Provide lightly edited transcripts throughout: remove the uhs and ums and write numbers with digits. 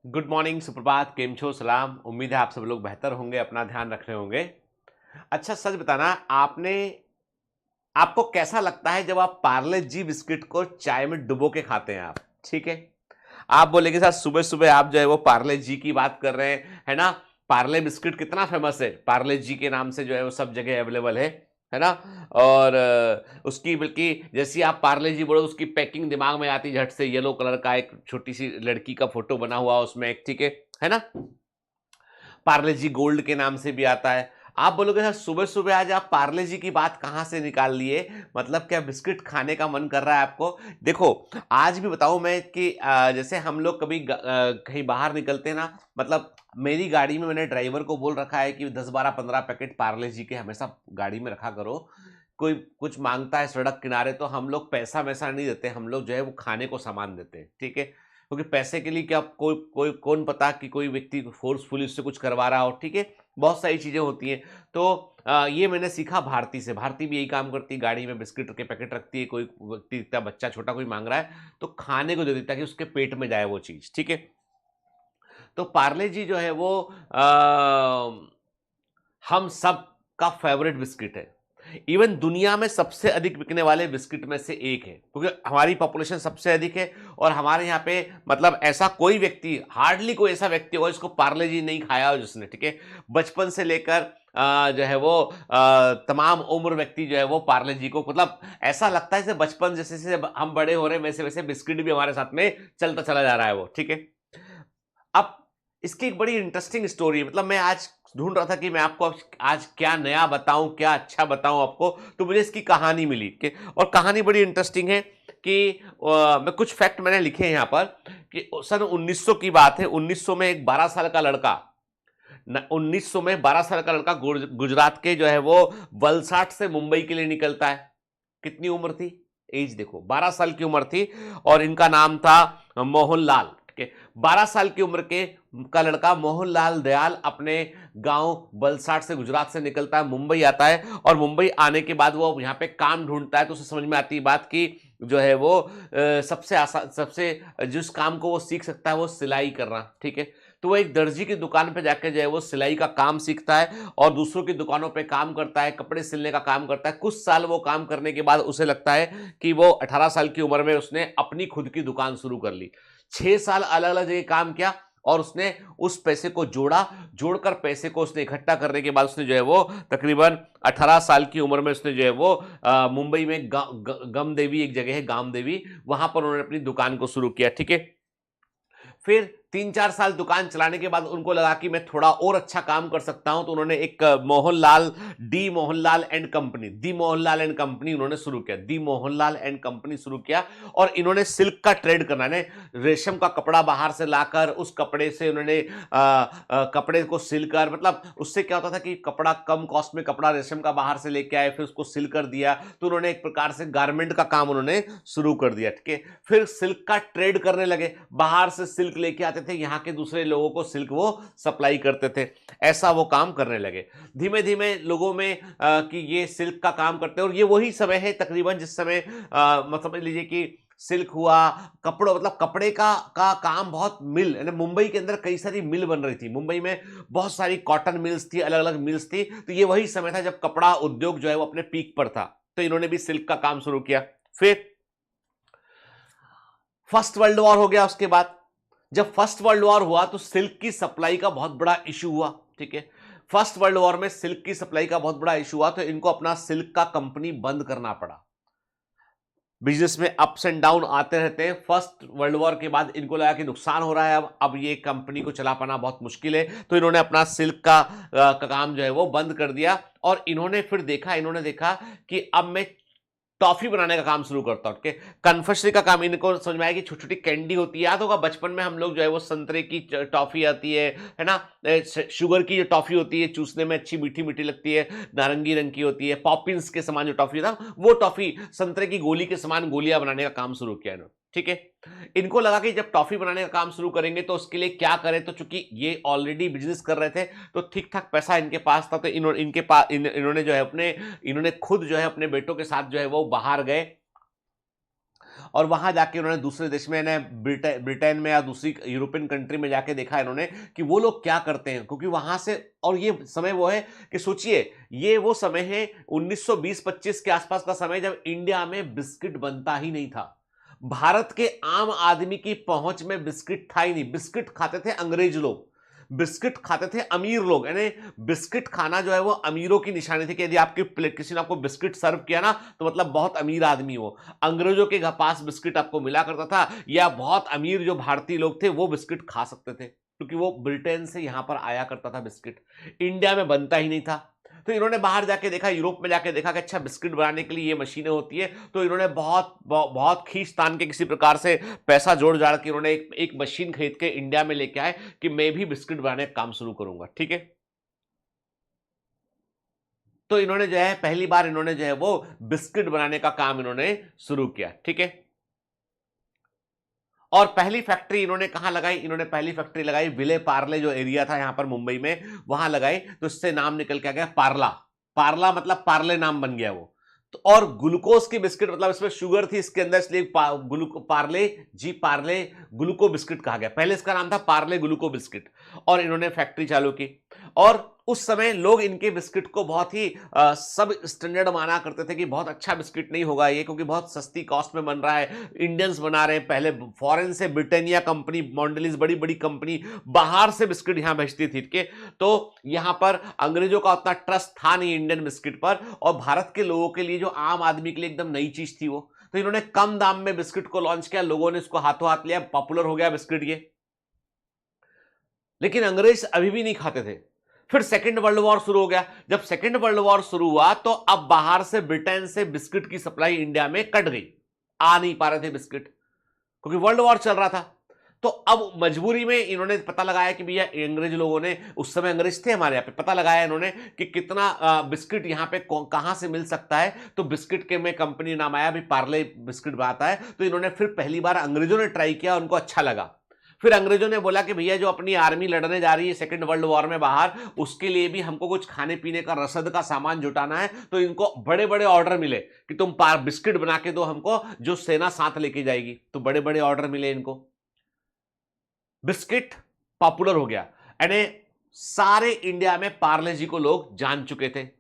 Good morning, सुप्रभात, केम छो, सलाम। उम्मीद है आप सब लोग बेहतर होंगे, अपना ध्यान रख रहे होंगे। अच्छा, सच बताना, आपको कैसा लगता है जब आप पार्ले जी बिस्किट को चाय में डुबो के खाते हैं आप? ठीक है। आप बोलेंगे सर, सुबह सुबह आप जो है वो पार्ले जी की बात कर रहे हैं, है ना? पार्ले बिस्किट कितना फेमस है, पार्ले जी के नाम से जो है वो सब जगह अवेलेबल है ना? और उसकी बल्कि जैसी आप पार्ले जी बोलो, उसकी पैकिंग दिमाग में आती झट से, येलो कलर का एक छोटी सी लड़की का फोटो बना हुआ उसमें एक, ठीक है ना? पार्ले जी गोल्ड के नाम से भी आता है। आप बोलोगे सर, सुबह सुबह आज आप पार्ले जी की बात कहां से निकाल लिए? मतलब क्या बिस्किट खाने का मन कर रहा है आपको? देखो, आज भी बताऊं मैं कि जैसे हम लोग कभी कहीं बाहर निकलते हैं ना, मतलब मेरी गाड़ी में मैंने ड्राइवर को बोल रखा है कि 10 12 15 पैकेट पार्ले जी के हमेशा गाड़ी में रखा करो। कोई कुछ मांगता है सड़क किनारे तो हम लोग पैसा वैसा नहीं देते, हम लोग जो है वो खाने को सामान देते हैं, ठीक है? क्योंकि पैसे के लिए क्या, कोई कोई कौन पता कि कोई व्यक्ति फोर्सफुली उससे कुछ करवा रहा हो, ठीक है? बहुत सारी चीजें होती हैं। तो ये मैंने सीखा भारती से। भारती भी यही काम करती है, गाड़ी में बिस्किट के पैकेट रखती है, कोई व्यक्ति इतना बच्चा छोटा कोई मांग रहा है तो खाने को दे देता है कि उसके पेट में जाए वो चीज, ठीक है? तो पार्ले जी जो है वो हम सब का फेवरेट बिस्किट है। इवन दुनिया में सबसे अधिक बिकने वाले बिस्किट में से एक है, क्योंकि हमारी पॉपुलेशन सबसे अधिक है। और हमारे यहाँ पे मतलब ऐसा कोई व्यक्ति, हार्डली कोई ऐसा व्यक्ति होगा जिसको पार्ले जी नहीं खाया हो जिसने, ठीक है? बचपन से लेकर जो है वो तमाम उम्र व्यक्ति जो है वो पार्ले जी को, मतलब ऐसा लगता है जैसे बचपन जैसे जैसे हम बड़े हो रहे हैं वैसे वैसे बिस्किट भी हमारे साथ में चलता चला जा रहा है वो, ठीक है? अब इसकी एक बड़ी इंटरेस्टिंग स्टोरी है। मतलब मैं आज ढूंढ रहा था कि मैं आपको आज क्या नया बताऊं, क्या अच्छा बताऊं आपको, तो मुझे इसकी कहानी मिली कि, और कहानी बड़ी इंटरेस्टिंग है कि मैं कुछ फैक्ट मैंने लिखे हैं यहां पर कि सन 1900 की बात है। 1900 में एक 12 साल का लड़का, 1900 में 12 साल का लड़का गुजरात के जो है वो वलसाड से मुंबई के लिए निकलता है। कितनी उम्र थी? एज देखो, 12 साल की उम्र थी। और इनका नाम था मोहनलाल, ठीक है? 12 साल की उम्र के का लड़का मोहनलाल दयाल अपने गांव बलसाड से, गुजरात से निकलता है, मुंबई आता है। और मुंबई आने के बाद वो यहाँ पे काम ढूंढता है, तो उसे समझ में आती है बात कि जो है वो सबसे आसान, सबसे जिस काम को वो सीख सकता है वो सिलाई करना, ठीक है? तो वो एक दर्जी की दुकान पे जाकर जो है वो सिलाई का काम सीखता है और दूसरों की दुकानों पे काम करता है, कपड़े सिलने का काम करता है। कुछ साल वो काम करने के बाद उसे लगता है कि वो 18 साल की उम्र में उसने अपनी खुद की दुकान शुरू कर ली। 6 साल अलग अलग जगह काम किया और उसने उस पैसे को जोड़ा। जोड़कर पैसे को उसने इकट्ठा करने के बाद उसने जो है वो तकरीबन 18 साल की उम्र में उसने जो है वो मुंबई में गम देवी एक जगह है, गाम देवी, वहां पर उन्होंने अपनी दुकान को शुरू किया, ठीक है? फिर 3 4 साल दुकान चलाने के बाद उनको लगा कि मैं थोड़ा और अच्छा काम कर सकता हूं, तो उन्होंने एक Mohanlal and company, the Mohanlal and company उन्होंने शुरू किया। दी मोहनलाल एंड कंपनी शुरू किया और इन्होंने सिल्क का ट्रेड करना है, रेशम का कपड़ा बाहर से लाकर उस कपड़े से उन्होंने कपड़े को सिलकर, मतलब उससे क्या होता था कि कपड़ा कम कॉस्ट में, कपड़ा रेशम का बाहर से लेके आए, फिर उसको सिल कर दिया। तो उन्होंने एक प्रकार से गारमेंट का काम उन्होंने शुरू कर दिया, ठीक है? फिर सिल्क का ट्रेड करने लगे, बाहर से सिल्क लेके आते थे, यहाँ के दूसरे लोगों को सिल्क वो सप्लाई करते थे। ऐसा वो काम करने लगे। धीमे धीमे लोगों में कि ये सिल्क का काम करते हैं। और ये वही समय है तकरीबन जिस समय मतलब समझ लीजिए कि सिल्क हुआ, कपड़ों, मतलब कपड़े का काम बहुत मिल, यानी मुंबई के अंदर कई सारी मिल बन रही थी। मुंबई में बहुत सारी कॉटन मिल्स थी, अलग अलग मिल्स थी। तो ये वही समय था जब कपड़ा उद्योग जो है वो अपने पीक पर था। तो इन्होंने भी सिल्क का काम शुरू किया। फिर फर्स्ट वर्ल्ड वॉर हो गया। उसके बाद जब फर्स्ट वर्ल्ड वॉर हुआ तो सिल्क की सप्लाई का बहुत बड़ा इशू हुआ, ठीक है? फर्स्ट वर्ल्ड वॉर में सिल्क की सप्लाई का बहुत बड़ा इशू हुआ, तो इनको अपना सिल्क का कंपनी बंद करना पड़ा। बिजनेस में अप्स एंड डाउन आते रहते हैं। फर्स्ट वर्ल्ड वॉर के बाद इनको लगा कि नुकसान हो रहा है, अब ये कंपनी को चला पाना बहुत मुश्किल है, तो इन्होंने अपना सिल्क का काम जो है वो बंद कर दिया। और इन्होंने देखा कि अब मैं टॉफी बनाने का काम शुरू करता हूं, ठीक है? कन्फेक्शनरी का काम इनको समझ में आया कि छोटी छोटी कैंडी होती है। याद होगा बचपन में हम लोग जो है वो संतरे की टॉफी आती है ना? शुगर की जो टॉफी होती है, चूसने में अच्छी मीठी मीठी लगती है, नारंगी रंग की होती है, पॉपिंस के समान जो टॉफी था, वो टॉफी संतरे की गोली के समान गोलियां बनाने का काम शुरू किया इन्होंने, ठीक है? इनको लगा कि जब टॉफी बनाने का काम शुरू करेंगे तो उसके लिए क्या करें, तो चूंकि ये ऑलरेडी बिजनेस कर रहे थे तो ठीक ठाक पैसा इनके पास था, तो इन्होंने जो है इन्होंने खुद जो है अपने बेटों के साथ जो है वो बाहर गए और वहां जाके उन्होंने दूसरे देश में ब्रिटेन में या दूसरी यूरोपियन कंट्री में जाके देखा इन्होंने कि वो लोग क्या करते हैं, क्योंकि वहां से, और ये समय वो है कि सोचिए ये वो समय है 1920-25 के आसपास का समय जब इंडिया में बिस्किट बनता ही नहीं था। भारत के आम आदमी की पहुंच में बिस्किट था ही नहीं। बिस्किट खाते थे अंग्रेज लोग, बिस्किट खाते थे अमीर लोग, यानी बिस्किट खाना जो है वो अमीरों की निशानी थी कि यदि आपकी प्लेट किसी ने आपको बिस्किट सर्व किया ना तो मतलब बहुत अमीर आदमी हो। अंग्रेजों के पास बिस्किट आपको मिला करता था, या बहुत अमीर जो भारतीय लोग थे वो बिस्किट खा सकते थे, क्योंकि वो ब्रिटेन से यहां पर आया करता था बिस्किट, इंडिया में बनता ही नहीं था। तो इन्होंने बाहर जाके देखा, यूरोप में जाके देखा कि अच्छा बिस्किट बनाने के लिए ये मशीनें होती है, तो इन्होंने बहुत बहुत खींच तान के किसी प्रकार से पैसा जोड़ जाड़ के इन्होंने एक मशीन खरीद के इंडिया में लेके आए कि मैं भी बिस्किट बनाने का काम शुरू करूंगा। ठीक है, तो इन्होंने जो है पहली बार इन्होंने जो है वो बिस्किट बनाने का काम इन्होंने शुरू किया। ठीक है, और पहली फैक्ट्री इन्होंने कहां लगाई? इन्होंने पहली फैक्ट्री लगाई विले पार्ले जो एरिया था यहां पर मुंबई में, वहां लगाई। तो इससे नाम निकल के आ गया पार्ला। पार्ला मतलब पार्ले नाम बन गया वो। तो और ग्लूकोज की बिस्किट, मतलब इसमें शुगर थी इसके अंदर, इसलिए पार्ले ग्लूको बिस्किट कहा गया। पहले इसका नाम था पार्ले ग्लूको बिस्किट, और इन्होंने फैक्ट्री चालू की। और उस समय लोग इनके बिस्किट को बहुत ही सब स्टैंडर्ड माना करते थे कि बहुत अच्छा बिस्किट नहीं होगा ये, क्योंकि बहुत सस्ती कॉस्ट में बन रहा है, इंडियंस बना रहे हैं। पहले फॉरेन से ब्रिटानिया कंपनी, मॉन्डेलिस, बड़ी बड़ी कंपनी बाहर से बिस्किट यहां भेजती थी के, तो यहां पर अंग्रेजों का उतना ट्रस्ट था नहीं इंडियन बिस्किट पर, और भारत के लोगों के लिए, जो आम आदमी के लिए एकदम नई चीज थी वो, तो इन्होंने कम दाम में बिस्किट को लॉन्च किया, लोगों ने इसको हाथों हाथ लिया, पॉपुलर हो गया बिस्किट ये। लेकिन अंग्रेज अभी भी नहीं खाते थे। फिर सेकेंड वर्ल्ड वॉर शुरू हो गया। जब सेकेंड वर्ल्ड वॉर शुरू हुआ तो अब बाहर से, ब्रिटेन से बिस्किट की सप्लाई इंडिया में कट गई, आ नहीं पा रहे थे बिस्किट, क्योंकि वर्ल्ड वॉर चल रहा था। तो अब मजबूरी में इन्होंने पता लगाया कि भैया, अंग्रेज लोगों ने, उस समय अंग्रेज थे हमारे यहाँ पे, पता लगाया इन्होंने कि कितना बिस्किट यहाँ पे कहां से मिल सकता है। तो बिस्किट के में कंपनी नाम आया, भी पार्ले बिस्किट बनाता है। तो इन्होंने फिर पहली बार अंग्रेजों ने ट्राई किया, उनको अच्छा लगा। फिर अंग्रेजों ने बोला कि भैया, जो अपनी आर्मी लड़ने जा रही है सेकंड वर्ल्ड वॉर में बाहर, उसके लिए भी हमको कुछ खाने पीने का, रसद का सामान जुटाना है। तो इनको बड़े बड़े ऑर्डर मिले कि तुम बिस्किट बना के दो हमको, जो सेना साथ लेके जाएगी। तो बड़े बड़े ऑर्डर मिले इनको, बिस्किट पॉपुलर हो गया, यानी सारे इंडिया में पार्ले जी को लोग जान चुके थे।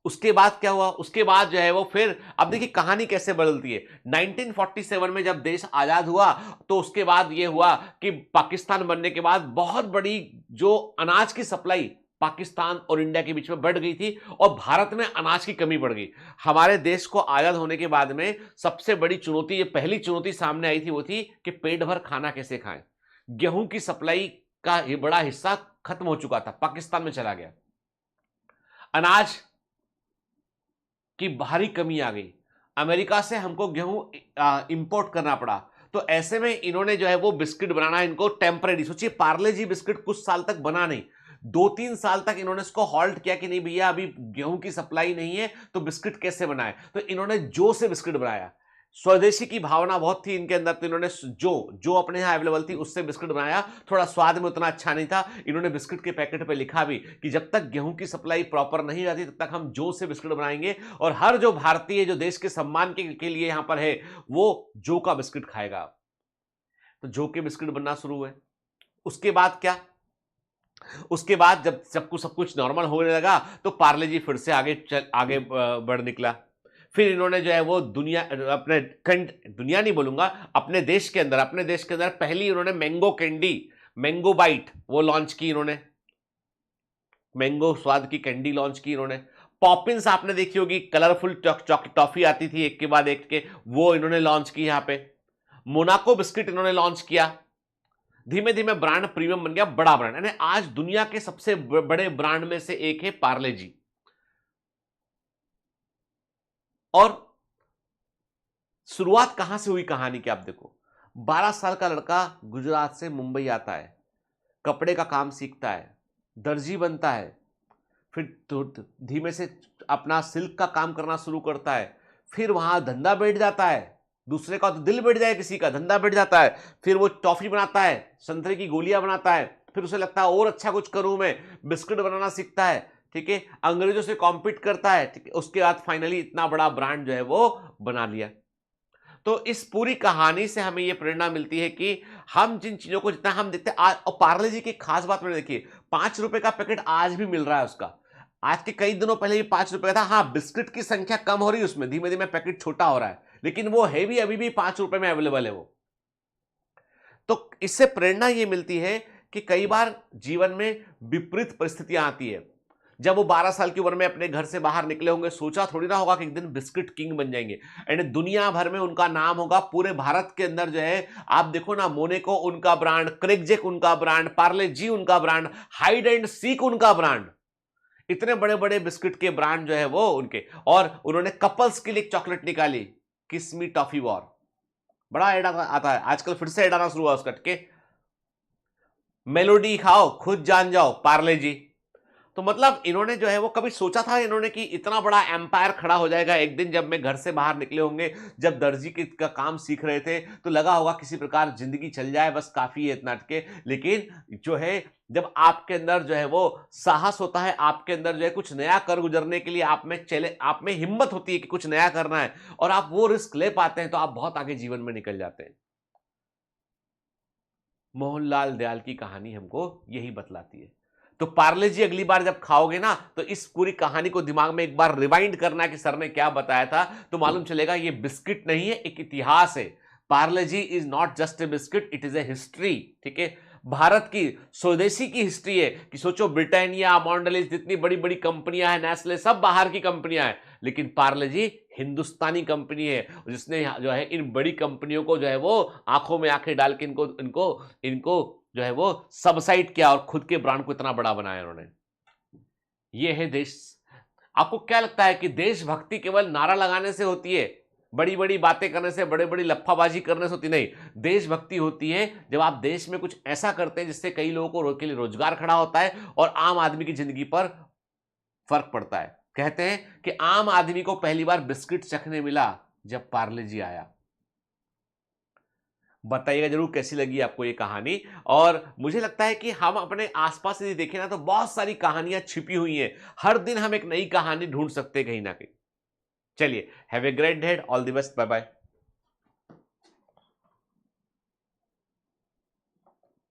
उसके बाद क्या हुआ? उसके बाद जो है वो फिर, अब देखिए कहानी कैसे बदलती है। 1947 में जब देश आजाद हुआ, तो उसके बाद ये हुआ कि पाकिस्तान बनने के बाद बहुत बड़ी जो अनाज की सप्लाई पाकिस्तान और इंडिया के बीच में बढ़ गई थी, और भारत में अनाज की कमी बढ़ गई। हमारे देश को आजाद होने के बाद में सबसे बड़ी चुनौती, ये पहली चुनौती सामने आई थी, वो थी कि पेट भर खाना कैसे खाएं। गेहूं की सप्लाई का ये बड़ा हिस्सा खत्म हो चुका था, पाकिस्तान में चला गया। अनाज की भारी कमी आ गई, अमेरिका से हमको गेहूं इंपोर्ट करना पड़ा। तो ऐसे में इन्होंने जो है वो बिस्किट बनाना, इनको टेम्परेरी, सोचिए पार्ले जी बिस्किट कुछ साल तक बना नहीं, 2-3 साल तक इन्होंने इसको हॉल्ट किया कि नहीं भैया, अभी गेहूं की सप्लाई नहीं है तो बिस्किट कैसे बनाए। तो इन्होंने जो से बिस्किट बनाया, स्वदेशी की भावना बहुत थी इनके अंदर, तो इन्होंने जो जो अपने यहां अवेलेबल थी उससे बिस्किट बनाया। थोड़ा स्वाद में उतना अच्छा नहीं था। इन्होंने बिस्किट के पैकेट पे लिखा भी कि जब तक गेहूं की सप्लाई प्रॉपर नहीं रहती तब तक हम जो से बिस्किट बनाएंगे, और हर जो भारतीय जो देश के सम्मान के लिए यहां पर है वो जो का बिस्किट खाएगा। तो जो के बिस्किट बनना शुरू हुए। उसके बाद क्या? उसके बाद जब सब कुछ नॉर्मल होने लगा, तो पार्ले जी फिर से आगे बढ़ निकला। फिर इन्होंने जो है वो दुनिया, अपने दुनिया नहीं बोलूंगा, अपने देश के अंदर पहली इन्होंने मैंगो कैंडी, मैंगो बाइट वो लॉन्च की इन्होंने, मैंगो स्वाद की कैंडी लॉन्च की इन्होंने। पॉपिंस आपने देखी होगी, कलरफुल टॉफी आती थी एक के बाद एक के, वो इन्होंने लॉन्च की यहां पे। मोनाको बिस्किट इन्होंने लॉन्च किया। धीमे धीमे ब्रांड प्रीमियम बन गया, बड़ा ब्रांड, यानी आज दुनिया के सबसे बड़े ब्रांड में से एक है पार्ले जी। और शुरुआत कहां से हुई कहानी की? आप देखो, 12 साल का लड़का गुजरात से मुंबई आता है, कपड़े का काम सीखता है, दर्जी बनता है, फिर तो धीमे से अपना सिल्क का काम करना शुरू करता है। फिर वहां धंधा बैठ जाता है, दूसरे का तो दिल बैठ जाए, किसी का धंधा बैठ जाता है। फिर वो टॉफी बनाता है, संतरे की गोलियां बनाता है। फिर उसे लगता है और अच्छा कुछ करूं मैं, बिस्किट बनाना सीखता है, ठीक है, अंग्रेजों से कॉम्पीट करता है, ठीक है। उसके बाद फाइनली इतना बड़ा ब्रांड जो है वो बना लिया। तो इस पूरी कहानी से हमें यह प्रेरणा मिलती है कि हम जिन चीजों को जितना हम देखते हैं और पार्ले जी की खास बात मैंने देखी, 5 रुपए का पैकेट आज भी मिल रहा है उसका। आज के कई दिनों पहले ये 5 रुपए का था। हाँ, बिस्किट की संख्या कम हो रही है उसमें, धीमे धीमे पैकेट छोटा हो रहा है, लेकिन वो है भी अभी भी 5 रुपए में अवेलेबल है वो। तो इससे प्रेरणा ये मिलती है कि कई बार जीवन में विपरीत परिस्थितियां आती है। जब वो 12 साल की उम्र में अपने घर से बाहर निकले होंगे, सोचा थोड़ी ना होगा कि एक दिन बिस्किट किंग बन जाएंगे एंड दुनिया भर में उनका नाम होगा। पूरे भारत के अंदर जो है आप देखो ना, मोनेको उनका ब्रांड, क्रेकजैक उनका ब्रांड, पार्ले जी उनका ब्रांड, हाइड एंड सीक उनका ब्रांड, इतने बड़े बड़े बिस्किट के ब्रांड जो है वो उनके। और उन्होंने कपल्स के लिए एक चॉकलेट निकाली, किस मी टॉफी वॉर, बड़ा ऐड आता है आजकल, फिर से ऐड आना शुरू हुआ उसका के मेलोडी खाओ खुद जान जाओ पार्ले जी। तो मतलब इन्होंने जो है वो कभी सोचा था इन्होंने कि इतना बड़ा एम्पायर खड़ा हो जाएगा एक दिन, जब मैं घर से बाहर निकले होंगे, जब दर्जी का काम सीख रहे थे तो लगा होगा किसी प्रकार जिंदगी चल जाए, बस काफी है इतना के। लेकिन जो है जब आपके अंदर जो है वो साहस होता है, आपके अंदर जो है कुछ नया कर गुजरने के लिए आप में हिम्मत होती है कि कुछ नया करना है और आप वो रिस्क ले पाते हैं, तो आप बहुत आगे जीवन में निकल जाते हैं। मोहनलाल दयाल की कहानी हमको यही बतलाती है। तो पार्ले जी अगली बार जब खाओगे ना, तो इस पूरी कहानी को दिमाग में एक बार रिवाइंड करना कि सर ने क्या बताया था, तो मालूम चलेगा ये बिस्किट नहीं है, एक इतिहास है। Parle G is not just a biscuit, it is a history. ठीक है, भारत की स्वदेशी की हिस्ट्री है कि सोचो ब्रिटानिया, मॉन्डेलिस, जितनी बड़ी बड़ी कंपनियां हैं, नेस्ले, सब बाहर की कंपनियां हैं, लेकिन पार्ले जी हिंदुस्तानी कंपनी है, जिसने जो है इन बड़ी कंपनियों को जो है वो आंखों में आंखें डाल के इनको इनको इनको जो है वो सबसाइड किया और खुद के ब्रांड को इतना बड़ा बनाया उन्होंने। ये है देश। आपको क्या लगता है कि देशभक्ति केवल नारा लगाने से होती है, बड़ी बड़ी बातें करने से, बड़े बड़ी लफ्फाबाजी करने से होती नहीं? देशभक्ति होती है जब आप देश में कुछ ऐसा करते हैं जिससे कई लोगों को के लिए रोजगार खड़ा होता है और आम आदमी की जिंदगी पर फर्क पड़ता है। कहते हैं कि आम आदमी को पहली बार बिस्किट चखने मिला जब पार्ले जी आया। बताइएगा जरूर कैसी लगी आपको ये कहानी। और मुझे लगता है कि हम अपने आसपास यदि देखें ना, तो बहुत सारी कहानियां छिपी हुई हैं। हर दिन हम एक नई कहानी ढूंढ सकते हैं कहीं ना कहीं। चलिए, have a great day, all the best, bye bye.